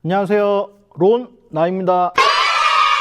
안녕하세요. 론 나입니다.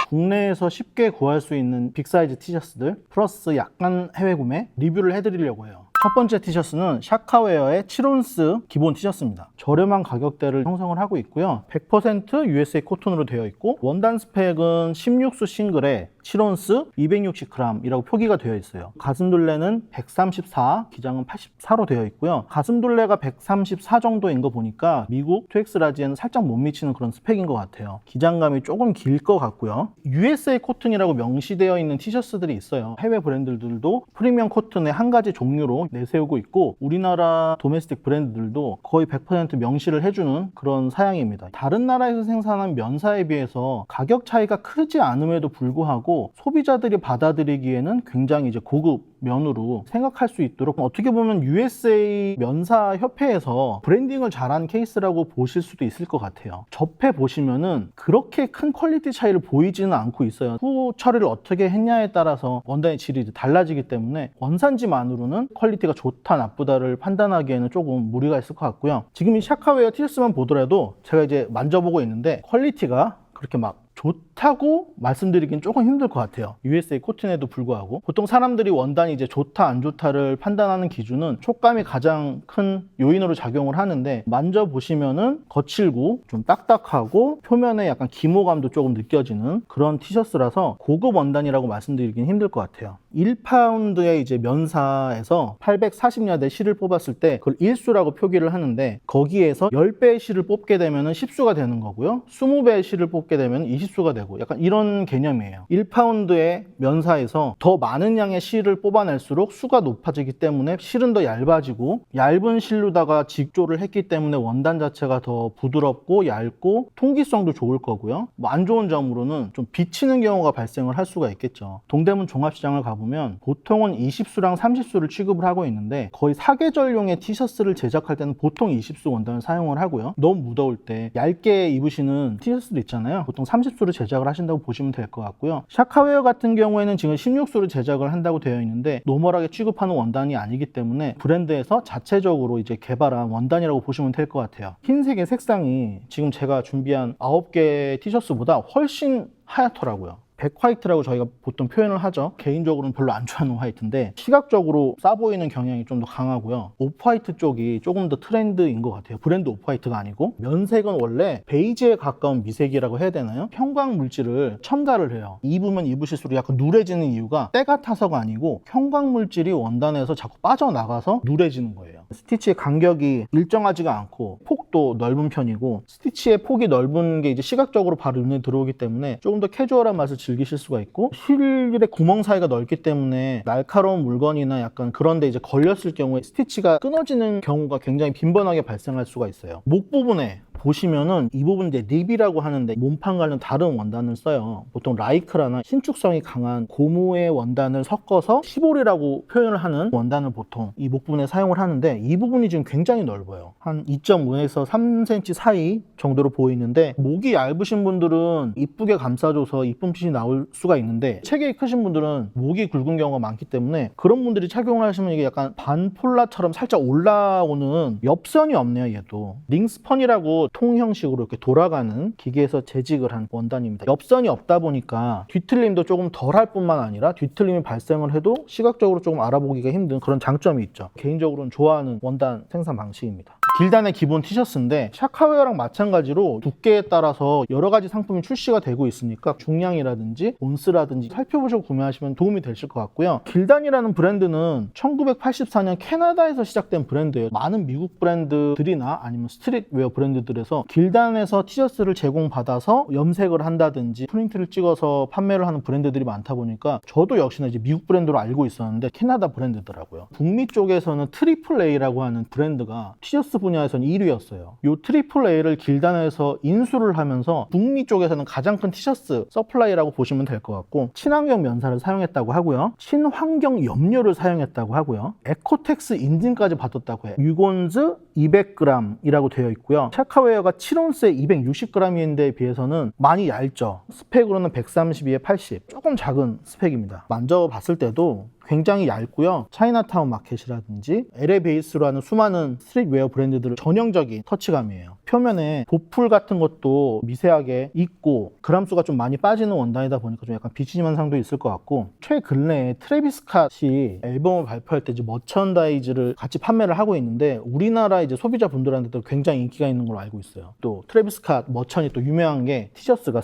국내에서 쉽게 구할 수 있는 빅사이즈 티셔츠들 플러스 약간 해외 구매 리뷰를 해드리려고 해요. 첫 번째 티셔츠는 샤카웨어의 7온스 기본 티셔츠입니다. 저렴한 가격대를 형성을 하고 있고요. 100% USA 코튼으로 되어 있고 원단 스펙은 16수 싱글에 7온스 260g이라고 표기가 되어 있어요. 가슴둘레는 134, 기장은 84로 되어 있고요. 가슴둘레가 134 정도인 거 보니까 미국 2X 라지에는 살짝 못 미치는 그런 스펙인 것 같아요. 기장감이 조금 길 것 같고요. USA 코튼이라고 명시되어 있는 티셔츠들이 있어요. 해외 브랜드들도 프리미엄 코튼의 한 가지 종류로 내세우고 있고 우리나라 도메스틱 브랜드들도 거의 100% 명시를 해주는 그런 사양입니다. 다른 나라에서 생산한 면사에 비해서 가격 차이가 크지 않음에도 불구하고 소비자들이 받아들이기에는 굉장히 이제 고급 면으로 생각할 수 있도록 어떻게 보면 USA 면사 협회에서 브랜딩을 잘한 케이스라고 보실 수도 있을 것 같아요. 접해 보시면은 그렇게 큰 퀄리티 차이를 보이지는 않고 있어요. 후 처리를 어떻게 했냐에 따라서 원단의 질이 달라지기 때문에 원산지만으로는 퀄리티가 좋다 나쁘다를 판단하기에는 조금 무리가 있을 것 같고요. 지금 이 샤카웨어 티셔츠만 보더라도 제가 이제 만져보고 있는데 퀄리티가 그렇게 막 좋다고 말씀드리긴 조금 힘들 것 같아요. USA 코튼에도 불구하고 보통 사람들이 원단이 이제 좋다 안 좋다를 판단하는 기준은 촉감이 가장 큰 요인으로 작용을 하는데 만져보시면은 거칠고 좀 딱딱하고 표면에 약간 기모감도 조금 느껴지는 그런 티셔츠라서 고급 원단이라고 말씀드리긴 힘들 것 같아요. 1파운드의 이제 면사에서 840야드 실을 뽑았을 때 그걸 1수라고 표기를 하는데 거기에서 10배의 실을 뽑게 되면 10수가 되는 거고요. 20배의 실을 뽑게 되면 20수가 되고 약간 이런 개념이에요. 1파운드의 면사에서 더 많은 양의 실을 뽑아낼수록 수가 높아지기 때문에 실은 더 얇아지고 얇은 실로다가 직조를 했기 때문에 원단 자체가 더 부드럽고 얇고 통기성도 좋을 거고요. 안 좋은 점으로는 좀 비치는 경우가 발생을 할 수가 있겠죠. 동대문 종합시장을 가보면 보통은 20수랑 30수를 취급을 하고 있는데 거의 사계절용의 티셔츠를 제작할 때는 보통 20수 원단을 사용을 하고요. 너무 무더울 때 얇게 입으시는 티셔츠도 있잖아요. 보통 30수를 제작을 하신다고 보시면 될 것 같고요. 샤카웨어 같은 경우에는 지금 16수를 제작을 한다고 되어 있는데 노멀하게 취급하는 원단이 아니기 때문에 브랜드에서 자체적으로 이제 개발한 원단이라고 보시면 될 것 같아요. 흰색의 색상이 지금 제가 준비한 9개 티셔츠보다 훨씬 하얗더라고요. 백 화이트라고 저희가 보통 표현을 하죠. 개인적으로는 별로 안 좋아하는 화이트인데 시각적으로 싸 보이는 경향이 좀 더 강하고요. 오프화이트 쪽이 조금 더 트렌드인 것 같아요. 브랜드 오프화이트가 아니고 면색은 원래 베이지에 가까운 미색이라고 해야 되나요? 형광 물질을 첨가를 해요. 입으면 입으실수록 약간 누래지는 이유가 때가 타서가 아니고 형광 물질이 원단에서 자꾸 빠져나가서 누래지는 거예요. 스티치의 간격이 일정하지가 않고 폭도 넓은 편이고 스티치의 폭이 넓은 게 이제 시각적으로 바로 눈에 들어오기 때문에 조금 더 캐주얼한 맛을 즐기실 수가 있고 실의 구멍 사이가 넓기 때문에 날카로운 물건이나 약간 그런데 이제 걸렸을 경우에 스티치가 끊어지는 경우가 굉장히 빈번하게 발생할 수가 있어요. 목 부분에 보시면은 이 부분 이제 립이라고 하는데 몸판과는 다른 원단을 써요. 보통 라이크라나 신축성이 강한 고무의 원단을 섞어서 시볼이라고 표현을 하는 원단을 보통 이 목 부분에 사용을 하는데 이 부분이 지금 굉장히 넓어요. 한 2.5에서 3cm 사이 정도로 보이는데 목이 얇으신 분들은 이쁘게 감싸줘서 이쁜 핏이 나올 수가 있는데 체격이 크신 분들은 목이 굵은 경우가 많기 때문에 그런 분들이 착용을 하시면 이게 약간 반폴라처럼 살짝 올라오는 엽선이 없네요. 얘도 링스펀이라고 통 형식으로 이렇게 돌아가는 기계에서 제직을 한 원단입니다. 엽선이 없다 보니까 뒤틀림도 조금 덜 할 뿐만 아니라 뒤틀림이 발생을 해도 시각적으로 조금 알아보기가 힘든 그런 장점이 있죠. 개인적으로는 좋아하는 원단 생산 방식입니다. 길단의 기본 티셔츠인데 샤카웨어랑 마찬가지로 두께에 따라서 여러 가지 상품이 출시가 되고 있으니까 중량이라든지 온스라든지 살펴보시고 구매하시면 도움이 되실 것 같고요. 길단이라는 브랜드는 1984년 캐나다에서 시작된 브랜드예요. 많은 미국 브랜드들이나 아니면 스트릿웨어 브랜드들에서 길단에서 티셔츠를 제공받아서 염색을 한다든지 프린트를 찍어서 판매를 하는 브랜드들이 많다 보니까 저도 역시나 이제 미국 브랜드로 알고 있었는데 캐나다 브랜드더라고요. 북미 쪽에서는 트리플 A라고 하는 브랜드가 티셔츠 분야에서는 1위였어요. 이 트리플 A를 길단에서 인수를 하면서 북미 쪽에서는 가장 큰 티셔츠 서플라이라고 보시면 될 것 같고 친환경 면사를 사용했다고 하고요. 친환경 염료를 사용했다고 하고요. 에코텍스 인증까지 받았다고 해요. 유곤즈 200g이라고 되어 있고요. 샤카웨어가 7온스에 260g인데 비해서는 많이 얇죠. 스펙으로는 132에 80, 조금 작은 스펙입니다. 만져봤을 때도 굉장히 얇고요. 차이나타운 마켓이라든지 LA 베이스로 하는 수많은 스트릿웨어 브랜드 브랜드들 전형적인 터치감이에요. 표면에 보풀 같은 것도 미세하게 있고 그람수가 좀 많이 빠지는 원단이다 보니까 좀 약간 비치님 현상도 있을 것 같고, 최근래에 트래비스 스캇이 앨범을 발표할 때 이제 머천다이즈를 같이 판매를 하고 있는데 우리나라 이제 소비자분들한테도 굉장히 인기가 있는 걸로 알고 있어요. 또 트래비스 스캇 머천이 또 유명한 게 티셔츠가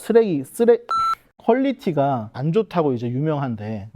퀄리티가 안 좋다고 이제 유명한데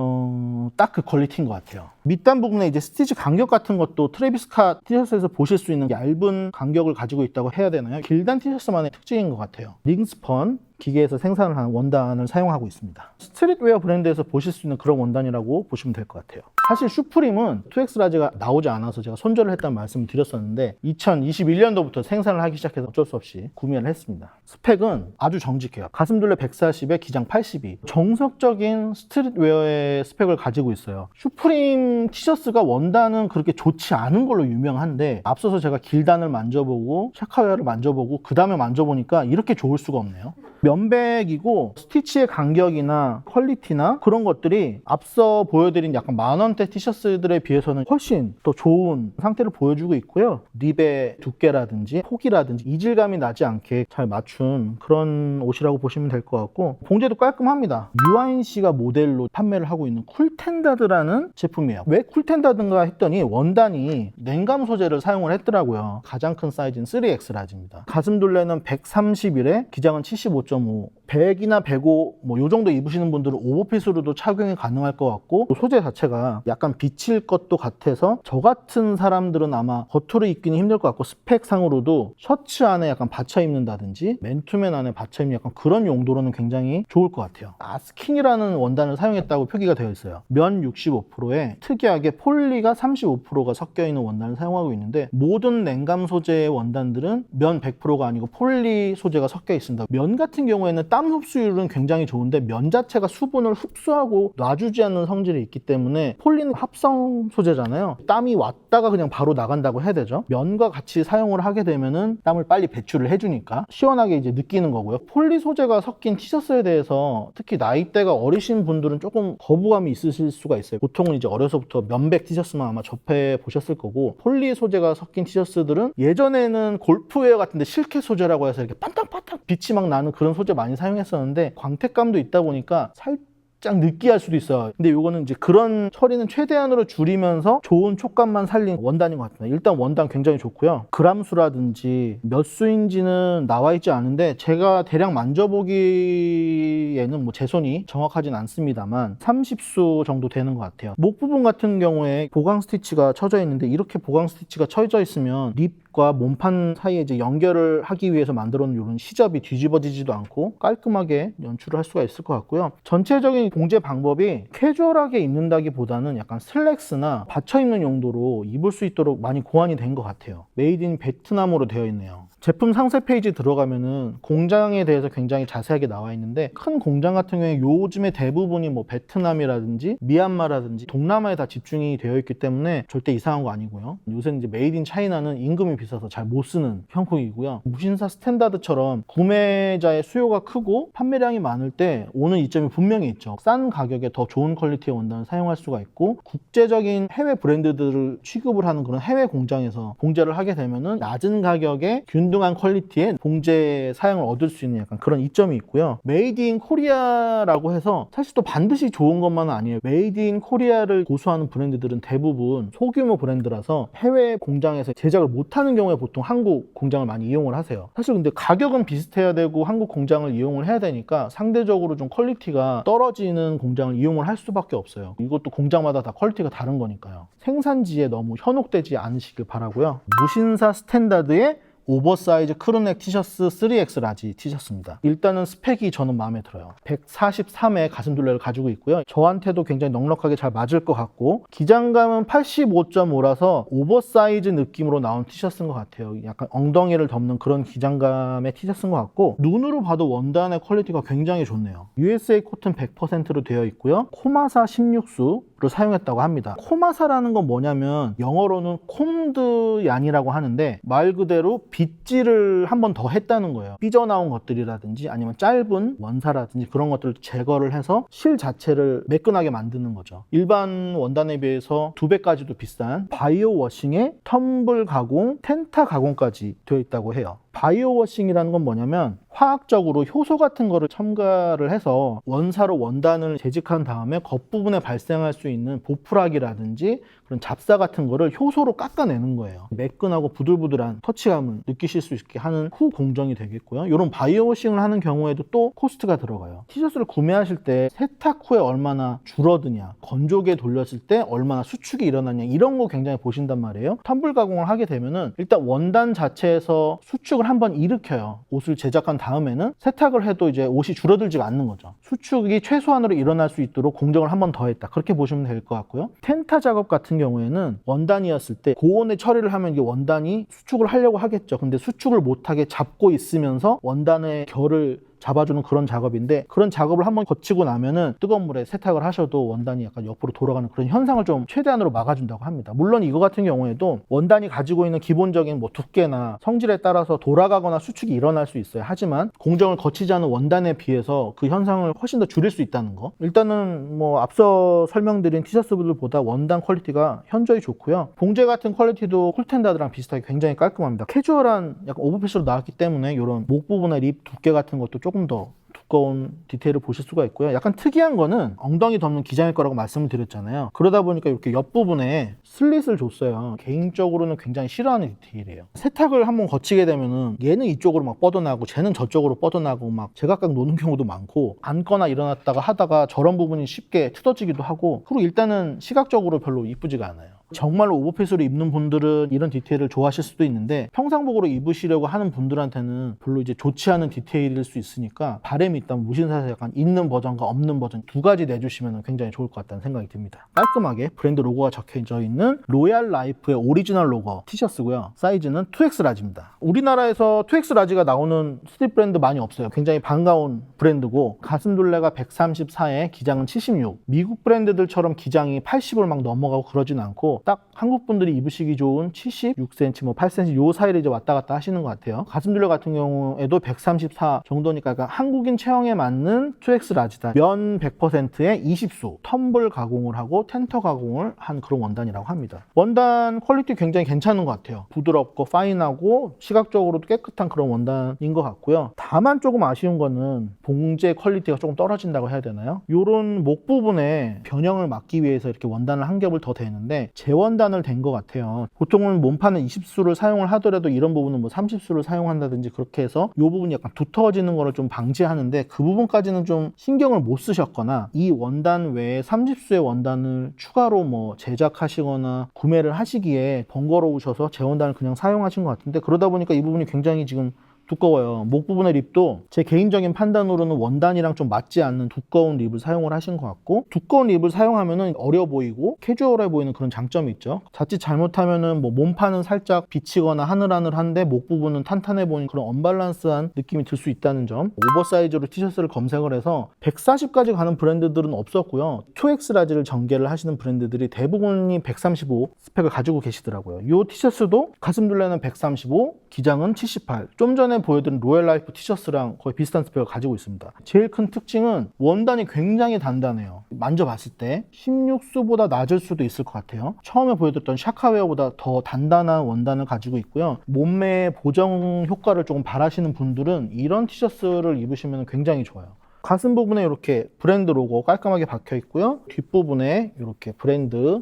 딱 그 퀄리티인 것 같아요. 밑단 부분에 이제 스티치 간격 같은 것도 트래비스 스캇 티셔츠에서 보실 수 있는 얇은 간격을 가지고 있다고 해야 되나요? 길단 티셔츠만의 특징인 것 같아요. 링스펀 기계에서 생산을 한 원단을 사용하고 있습니다. 스트릿웨어 브랜드에서 보실 수 있는 그런 원단이라고 보시면 될 것 같아요. 사실 슈프림은 2X 라지가 나오지 않아서 제가 손절을 했다는 말씀을 드렸었는데 2021년도부터 생산을 하기 시작해서 어쩔 수 없이 구매를 했습니다. 스펙은 아주 정직해요. 가슴둘레 140에 기장 82. 정석적인 스트릿웨어의 스펙을 가지고 있어요. 슈프림 티셔츠가 원단은 그렇게 좋지 않은 걸로 유명한데 앞서서 제가 길단을 만져보고 샤카웨어를 만져보고 그 다음에 만져보니까 이렇게 좋을 수가 없네요. 면백이고 스티치의 간격이나 퀄리티나 그런 것들이 앞서 보여드린 약간 만원대 티셔츠들에 비해서는 훨씬 더 좋은 상태를 보여주고 있고요. 립의 두께라든지 폭이라든지 이질감이 나지 않게 잘 맞춘 그런 옷이라고 보시면 될 것 같고, 봉제도 깔끔합니다. UINC가 모델로 판매를 하고 있는 쿨텐다드라는 제품이에요. 왜 쿨텐다드인가 했더니 원단이 냉감 소재를 사용을 했더라고요. 가장 큰 사이즈는 3X 라지입니다. 가슴둘레는 131에 기장은 75.5. 100이나 105 뭐 요 정도 입으시는 분들은 오버핏으로도 착용이 가능할 것 같고, 소재 자체가 약간 비칠 것도 같아서 저 같은 사람들은 아마 겉으로 입기는 힘들 것 같고, 스펙상으로도 셔츠 안에 약간 받쳐 입는다든지 맨투맨 안에 받쳐 입는 약간 그런 용도로는 굉장히 좋을 것 같아요. 아스킨이라는 원단을 사용했다고 표기가 되어 있어요. 면 65%에 특이하게 폴리가 35%가 섞여 있는 원단을 사용하고 있는데, 모든 냉감 소재의 원단들은 면 100%가 아니고 폴리 소재가 섞여 있습니다. 면 같은 경우에는 땀 흡수율은 굉장히 좋은데 면 자체가 수분을 흡수하고 놔주지 않는 성질이 있기 때문에, 폴리는 합성 소재잖아요. 땀이 왔다가 그냥 바로 나간다고 해야 되죠. 면과 같이 사용을 하게 되면은 땀을 빨리 배출을 해주니까 시원하게 이제 느끼는 거고요. 폴리 소재가 섞인 티셔츠에 대해서 특히 나이대가 어리신 분들은 조금 거부감이 있으실 수가 있어요. 보통은 이제 어려서부터 면백 티셔츠만 아마 접해 보셨을 거고, 폴리 소재가 섞인 티셔츠들은 예전에는 골프웨어 같은데 실켓 소재라고 해서 이렇게 반딱반딱 빛이 막 나는 그런 소재 많이 사용했었는데 광택감도 있다 보니까 살짝 느끼할 수도 있어요. 근데 이거는 이제 그런 처리는 최대한으로 줄이면서 좋은 촉감만 살린 원단인 것 같습니다. 일단 원단 굉장히 좋고요. 그람수라든지 몇 수인지는 나와 있지 않은데 제가 대략 만져보기에는 뭐 제 손이 정확하진 않습니다만 30수 정도 되는 것 같아요. 목 부분 같은 경우에 보강 스티치가 쳐져 있는데, 이렇게 보강 스티치가 쳐져 있으면 립과 몸판 사이에 이제 연결을 하기 위해서 만들어 놓은 이런 시접이 뒤집어지지도 않고 깔끔하게 연출을 할 수가 있을 것 같고요. 전체적인 봉제 방법이 캐주얼하게 입는다기보다는 약간 슬랙스나 받쳐 입는 용도로 입을 수 있도록 많이 고안이 된 것 같아요. 메이드 인 베트남으로 되어 있네요. 제품 상세 페이지 들어가면은 공장에 대해서 굉장히 자세하게 나와 있는데, 큰 공장 같은 경우에 요즘에 대부분이 뭐 베트남이라든지 미얀마라든지 동남아에 다 집중이 되어 있기 때문에 절대 이상한 거 아니고요. 요새 이제 메이드 인 차이나는 임금이 비싸서 잘 못 쓰는 형국이고요. 무신사 스탠다드처럼 구매자의 수요가 크고 판매량이 많을 때 오는 이점이 분명히 있죠. 싼 가격에 더 좋은 퀄리티의 원단을 사용할 수가 있고, 국제적인 해외 브랜드들을 취급을 하는 그런 해외 공장에서 봉제를 하게 되면은 낮은 가격에 균등한 퀄리티의 봉제 사용을 얻을 수 있는 약간 그런 이점이 있고요. 메이드 인 코리아라고 해서 사실 또 반드시 좋은 것만은 아니에요. 메이드 인 코리아를 고수하는 브랜드들은 대부분 소규모 브랜드라서 해외 공장에서 제작을 못하는 경우에 보통 한국 공장을 많이 이용을 하세요. 사실 근데 가격은 비슷해야 되고 한국 공장을 이용을 해야 되니까 상대적으로 좀 퀄리티가 떨어지는 공장을 이용을 할 수밖에 없어요. 이것도 공장마다 다 퀄리티가 다른 거니까요. 생산지에 너무 현혹되지 않으시길 바라고요. 무신사 스탠다드의 오버사이즈 크루넥 티셔츠 3X 라지 티셔츠입니다. 일단은 스펙이 저는 마음에 들어요. 143의 가슴둘레를 가지고 있고요. 저한테도 굉장히 넉넉하게 잘 맞을 것 같고, 기장감은 85.5라서 오버사이즈 느낌으로 나온 티셔츠인 것 같아요. 약간 엉덩이를 덮는 그런 기장감의 티셔츠인 것 같고, 눈으로 봐도 원단의 퀄리티가 굉장히 좋네요. USA 코튼 100%로 되어 있고요. 코마사 16수 사용했다고 합니다. 코마사라는 건 뭐냐면 영어로는 콤드 얀이라고 하는데 말 그대로 빗질을 한 번 더 했다는 거예요. 삐져나온 것들이라든지 아니면 짧은 원사라든지 그런 것들을 제거를 해서 실 자체를 매끈하게 만드는 거죠. 일반 원단에 비해서 2배까지도 비싼 바이오 워싱에 텀블 가공, 텐타 가공까지 되어 있다고 해요. 바이오 워싱이라는 건 뭐냐면 화학적으로 효소 같은 거를 첨가를 해서 원사로 원단을 재직한 다음에 겉부분에 발생할 수 있는 보풀악이라든지 그런 잡사 같은 거를 효소로 깎아내는 거예요. 매끈하고 부들부들한 터치감을 느끼실 수 있게 하는 후 공정이 되겠고요. 이런 바이오 워싱을 하는 경우에도 또 코스트가 들어가요. 티셔츠를 구매하실 때 세탁 후에 얼마나 줄어드냐, 건조기에 돌렸을 때 얼마나 수축이 일어나냐 이런 거 굉장히 보신단 말이에요. 텀블 가공을 하게 되면은 일단 원단 자체에서 수축을 한번 일으켜요. 옷을 제작한 다음에는 세탁을 해도 이제 옷이 줄어들지가 않는 거죠. 수축이 최소한으로 일어날 수 있도록 공정을 한 번 더 했다. 그렇게 보시면 될 것 같고요. 텐타 작업 같은 경우에는 원단이었을 때 고온에 처리를 하면 이게 원단이 수축을 하려고 하겠죠. 근데 수축을 못하게 잡고 있으면서 원단의 결을 잡아주는 그런 작업인데 그런 작업을 한번 거치고 나면은 뜨거운 물에 세탁을 하셔도 원단이 약간 옆으로 돌아가는 그런 현상을 좀 최대한으로 막아준다고 합니다. 물론 이거 같은 경우에도 원단이 가지고 있는 기본적인 뭐 두께나 성질에 따라서 돌아가거나 수축이 일어날 수 있어요. 하지만 공정을 거치지 않은 원단에 비해서 그 현상을 훨씬 더 줄일 수 있다는 거. 일단은 뭐 앞서 설명드린 티셔츠들보다 원단 퀄리티가 현저히 좋고요. 봉제 같은 퀄리티도 쿨텐다드랑 비슷하게 굉장히 깔끔합니다. 캐주얼한 약간 오버핏으로 나왔기 때문에 이런 목 부분의 립 두께 같은 것도 조금 더 두꺼운 디테일을 보실 수가 있고요. 약간 특이한 거는 엉덩이 덮는 기장일 거라고 말씀을 드렸잖아요. 그러다 보니까 이렇게 옆부분에 슬릿을 줬어요. 개인적으로는 굉장히 싫어하는 디테일이에요. 세탁을 한번 거치게 되면은 얘는 이쪽으로 막 뻗어나고 쟤는 저쪽으로 뻗어나고 막 제각각 노는 경우도 많고 앉거나 일어났다가 하다가 저런 부분이 쉽게 틀어지기도 하고 그리고 일단은 시각적으로 별로 이쁘지가 않아요. 정말로 오버핏으로 입는 분들은 이런 디테일을 좋아하실 수도 있는데 평상복으로 입으시려고 하는 분들한테는 별로 이제 좋지 않은 디테일일 수 있으니까 바람이 있다면 무신사에서 약간 있는 버전과 없는 버전 두 가지 내주시면 굉장히 좋을 것 같다는 생각이 듭니다. 깔끔하게 브랜드 로고가 적혀져 있는 로얄 라이프의 오리지널 로고 티셔츠고요. 사이즈는 2X 라지입니다. 우리나라에서 2X 라지가 나오는 스트릿 브랜드 많이 없어요. 굉장히 반가운 브랜드고 가슴둘레가 134에 기장은 76. 미국 브랜드들처럼 기장이 80을 막 넘어가고 그러진 않고 딱 한국 분들이 입으시기 좋은 76cm, 뭐 8cm 요 사이를 이제 왔다 갔다 하시는 것 같아요. 가슴둘레 같은 경우에도 134 정도니까 약간 한국인 체형에 맞는 2X 라지다. 면 100%에 20수 텀블 가공을 하고 텐터 가공을 한 그런 원단이라고 합니다. 원단 퀄리티 굉장히 괜찮은 것 같아요. 부드럽고 파인하고 시각적으로도 깨끗한 그런 원단인 것 같고요. 다만 조금 아쉬운 거는 봉제 퀄리티가 조금 떨어진다고 해야 되나요? 요런 목 부분에 변형을 막기 위해서 이렇게 원단을 한 겹을 더 대는데 재원단을 댄 것 같아요. 보통은 몸판은 20수를 사용을 하더라도 이런 부분은 뭐 30수를 사용한다든지 그렇게 해서 이 부분이 약간 두터워지는 거를 좀 방지하는데 그 부분까지는 좀 신경을 못 쓰셨거나 이 원단 외에 30수의 원단을 추가로 뭐 제작하시거나 구매를 하시기에 번거로우셔서 재원단을 그냥 사용하신 것 같은데 그러다 보니까 이 부분이 굉장히 지금 두꺼워요. 목 부분의 립도 제 개인적인 판단으로는 원단이랑 좀 맞지 않는 두꺼운 립을 사용을 하신 것 같고 두꺼운 립을 사용하면은 어려 보이고 캐주얼해 보이는 그런 장점이 있죠. 자칫 잘못하면은 뭐 몸판은 살짝 비치거나 하늘하늘한데 목 부분은 탄탄해 보이는 그런 언밸런스한 느낌이 들 수 있다는 점. 오버사이즈로 티셔츠를 검색을 해서 140까지 가는 브랜드들은 없었고요. 2X 라지를 전개를 하시는 브랜드들이 대부분이 135 스펙을 가지고 계시더라고요. 이 티셔츠도 가슴둘레는 135, 기장은 78. 좀 전에 보여드린 로얄 라이프 티셔츠랑 거의 비슷한 스펙을 가지고 있습니다. 제일 큰 특징은 원단이 굉장히 단단해요. 만져봤을 때 16수보다 낮을 수도 있을 것 같아요. 처음에 보여드렸던 샤카웨어보다 더 단단한 원단을 가지고 있고요. 몸매 보정 효과를 조금 바라시는 분들은 이런 티셔츠를 입으시면 굉장히 좋아요. 가슴 부분에 이렇게 브랜드 로고 깔끔하게 박혀 있고요. 뒷부분에 이렇게 브랜드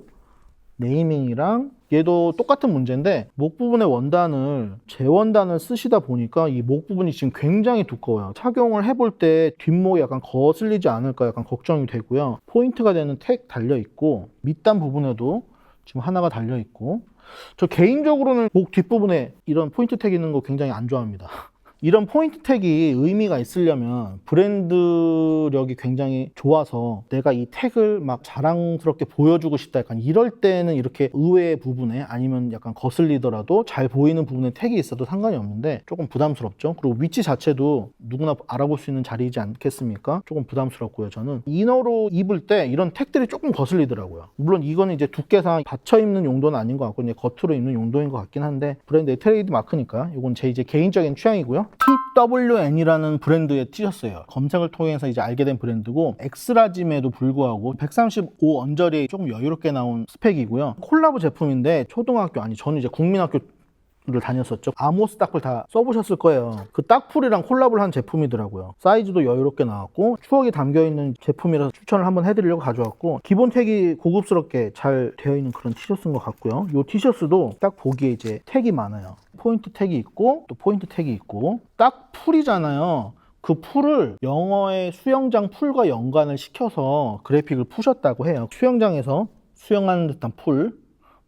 네이밍이랑 얘도 똑같은 문제인데 목 부분의 원단을 재원단을 쓰시다 보니까 이 목 부분이 지금 굉장히 두꺼워요. 착용을 해볼 때 뒷목이 약간 거슬리지 않을까 약간 걱정이 되고요. 포인트가 되는 택 달려 있고 밑단 부분에도 지금 하나가 달려 있고 저 개인적으로는 목 뒷부분에 이런 포인트 택 있는 거 굉장히 안 좋아합니다. 이런 포인트 택이 의미가 있으려면 브랜드력이 굉장히 좋아서 내가 이 택을 막 자랑스럽게 보여주고 싶다, 약간 이럴 때는 이렇게 의외의 부분에 아니면 약간 거슬리더라도 잘 보이는 부분에 택이 있어도 상관이 없는데 조금 부담스럽죠. 그리고 위치 자체도 누구나 알아볼 수 있는 자리이지 않겠습니까? 조금 부담스럽고요. 저는 이너로 입을 때 이런 택들이 조금 거슬리더라고요. 물론 이거는 이제 두께상 받쳐 입는 용도는 아닌 것 같고 이제 겉으로 입는 용도인 것 같긴 한데 브랜드의 트레이드 마크니까 이건 제 이제 개인적인 취향이고요. TWN이라는 브랜드의 티셔츠예요. 검색을 통해서 이제 알게 된 브랜드고 엑스라짐에도 불구하고 135 언저리에 조금 여유롭게 나온 스펙이고요. 콜라보 제품인데 초등학교, 아니 저는 이제 국민학교 를 다녔었죠. 아모스 딱풀 다 써보셨을 거예요. 그 딱풀이랑 콜라보를 한 제품이더라고요. 사이즈도 여유롭게 나왔고 추억이 담겨있는 제품이라서 추천을 한번 해드리려고 가져왔고, 기본 택이 고급스럽게 잘 되어 있는 그런 티셔츠인 것 같고요. 이 티셔츠도 딱 보기에 이제 택이 많아요. 포인트 택이 있고 또 포인트 택이 있고, 딱 풀이잖아요. 그 풀을 영어의 수영장 풀과 연관을 시켜서 그래픽을 푸셨다고 해요. 수영장에서 수영하는 듯한 풀,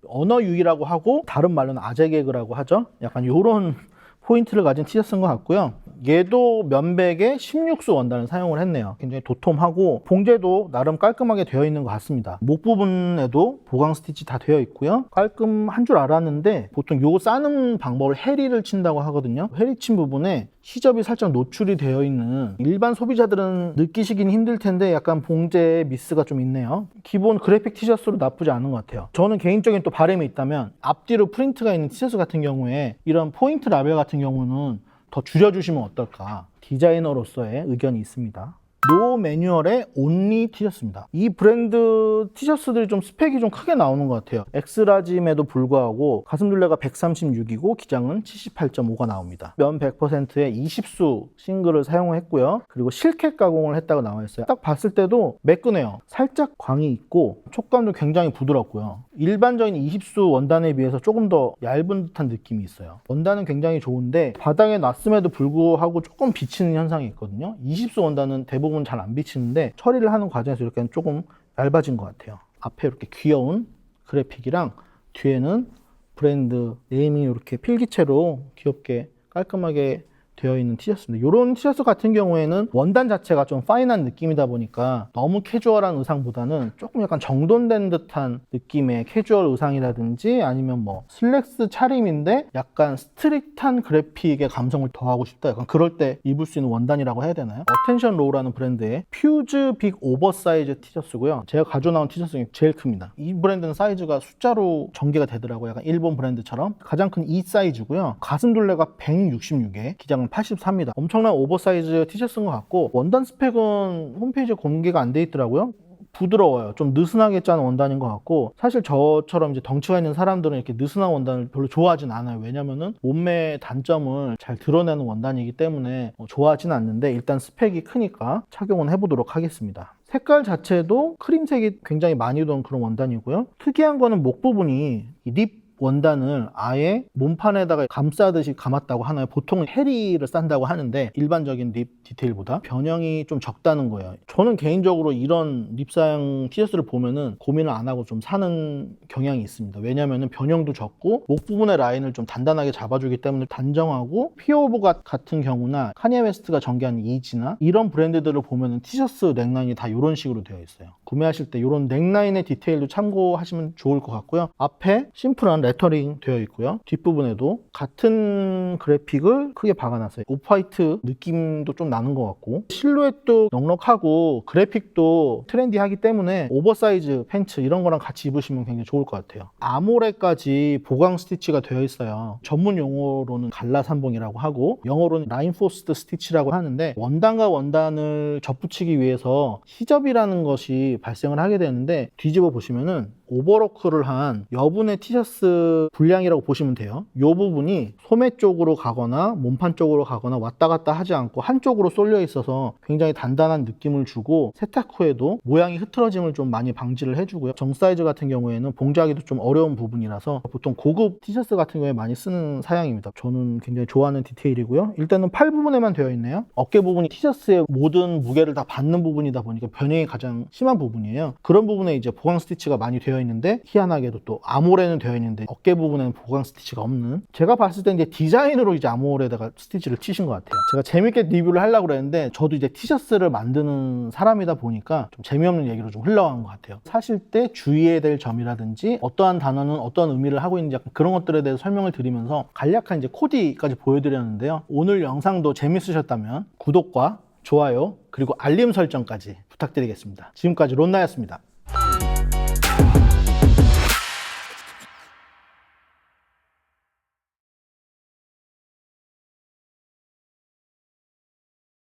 언어 유희라고 하고 다른 말로는 아재 개그라고 하죠. 약간 이런 포인트를 가진 티셔츠인 것 같고요. 얘도 면백에 16수 원단을 사용을 했네요. 굉장히 도톰하고 봉제도 나름 깔끔하게 되어 있는 것 같습니다. 목 부분에도 보강 스티치 다 되어 있고요. 깔끔한 줄 알았는데 보통 요 싸는 방법을 해리를 친다고 하거든요. 해리 친 부분에 시접이 살짝 노출이 되어 있는, 일반 소비자들은 느끼시긴 힘들 텐데 약간 봉제에 미스가 좀 있네요. 기본 그래픽 티셔츠로 나쁘지 않은 것 같아요. 저는 개인적인 또 바람이 있다면 앞뒤로 프린트가 있는 티셔츠 같은 경우에 이런 포인트 라벨 같은 경우는 더 줄여주시면 어떨까, 디자이너로서의 의견이 있습니다. 노 매뉴얼의 온리 티셔츠입니다. 이 브랜드 티셔츠들이 좀 스펙이 좀 크게 나오는 것 같아요. 엑스라짐에도 불구하고 가슴둘레가 136이고 기장은 78.5가 나옵니다. 면 100%의 20수 싱글을 사용했고요. 그리고 실켓 가공을 했다고 나와 있어요. 딱 봤을 때도 매끈해요. 살짝 광이 있고 촉감도 굉장히 부드럽고요. 일반적인 20수 원단에 비해서 조금 더 얇은 듯한 느낌이 있어요. 원단은 굉장히 좋은데 바닥에 놨음에도 불구하고 조금 비치는 현상이 있거든요. 20수 원단은 대부분 잘 안 비치는데 처리를 하는 과정에서 이렇게 조금 얇아진 것 같아요. 앞에 이렇게 귀여운 그래픽이랑 뒤에는 브랜드 네이밍이 이렇게 필기체로 귀엽게 깔끔하게 되어 있는 티셔츠인데, 이런 티셔츠 같은 경우에는 원단 자체가 좀 파인한 느낌이다 보니까 너무 캐주얼한 의상보다는 조금 약간 정돈된 듯한 느낌의 캐주얼 의상이라든지 아니면 뭐 슬랙스 차림인데 약간 스트릿한 그래픽의 감성을 더하고 싶다, 약간 그럴 때 입을 수 있는 원단이라고 해야 되나요? 어텐션 로우라는 브랜드의 퓨즈 빅 오버사이즈 티셔츠고요. 제가 가져 나온 티셔츠 중에 제일 큽니다. 이 브랜드는 사이즈가 숫자로 전개가 되더라고요. 약간 일본 브랜드처럼. 가장 큰 E 사이즈고요. 가슴둘레가 166에 기장은 83입니다. 엄청난 오버사이즈 티셔츠인 것 같고, 원단 스펙은 홈페이지에 공개가 안 돼 있더라고요. 부드러워요. 좀 느슨하게 짠 원단인 것 같고, 사실 저처럼 이제 덩치가 있는 사람들은 이렇게 느슨한 원단을 별로 좋아하진 않아요. 왜냐면은 몸매의 단점을 잘 드러내는 원단이기 때문에 좋아하진 않는데, 일단 스펙이 크니까 착용은 해보도록 하겠습니다. 색깔 자체도 크림색이 굉장히 많이 도는 그런 원단이고요. 특이한 거는 목 부분이 립 원단을 아예 몸판에다가 감싸듯이 감았다고 하나요? 보통 해리를 싼다고 하는데 일반적인 립 디테일보다 변형이 좀 적다는 거예요. 저는 개인적으로 이런 립사양 티셔츠를 보면은 고민을 안 하고 좀 사는 경향이 있습니다. 왜냐면은 변형도 적고 목 부분의 라인을 좀 단단하게 잡아주기 때문에 단정하고, 피어오브 같은 경우나 카니에 웨스트가 전개한 이지나 이런 브랜드들을 보면은 티셔츠 넥라인이 다 이런 식으로 되어 있어요. 구매하실 때 이런 넥라인의 디테일도 참고하시면 좋을 것 같고요. 앞에 심플한 레터링 되어 있고요. 뒷부분에도 같은 그래픽을 크게 박아놨어요. 오프화이트 느낌도 좀 나는 것 같고, 실루엣도 넉넉하고 그래픽도 트렌디하기 때문에 오버사이즈 팬츠 이런 거랑 같이 입으시면 굉장히 좋을 것 같아요. 아모레까지 보강 스티치가 되어 있어요. 전문 용어로는 갈라삼봉이라고 하고 영어로는 라인포스드 스티치라고 하는데, 원단과 원단을 접붙이기 위해서 시접이라는 것이 발생을 하게 되는데, 뒤집어 보시면은 오버로크를 한 여분의 티셔츠 분량이라고 보시면 돼요. 이 부분이 소매 쪽으로 가거나 몸판 쪽으로 가거나 왔다 갔다 하지 않고 한쪽으로 쏠려 있어서 굉장히 단단한 느낌을 주고, 세탁 후에도 모양이 흐트러짐을 좀 많이 방지를 해주고요. 정 사이즈 같은 경우에는 봉제하기도 좀 어려운 부분이라서 보통 고급 티셔츠 같은 경우에 많이 쓰는 사양입니다. 저는 굉장히 좋아하는 디테일이고요. 일단은 팔 부분에만 되어 있네요. 어깨 부분이 티셔츠의 모든 무게를 다 받는 부분이다 보니까 변형이 가장 심한 부분이에요. 그런 부분에 이제 보강 스티치가 많이 되어 되어 있는데 희한하게도 또 아모레는 되어 있는데 어깨 부분에는 보강 스티치가 없는, 제가 봤을 때 이제 디자인으로 이제 아모레에다가 스티치를 치신 것 같아요. 제가 재밌게 리뷰를 하려고 그랬는데 저도 이제 티셔츠를 만드는 사람이다 보니까 좀 재미없는 얘기로 좀 흘러간 것 같아요. 사실 때 주의해야 될 점이라든지 어떠한 단어는 어떤 의미를 하고 있는지 약간 그런 것들에 대해서 설명을 드리면서 간략한 이제 코디까지 보여드렸는데요. 오늘 영상도 재밌으셨다면 구독과 좋아요 그리고 알림 설정까지 부탁드리겠습니다. 지금까지 론나였습니다.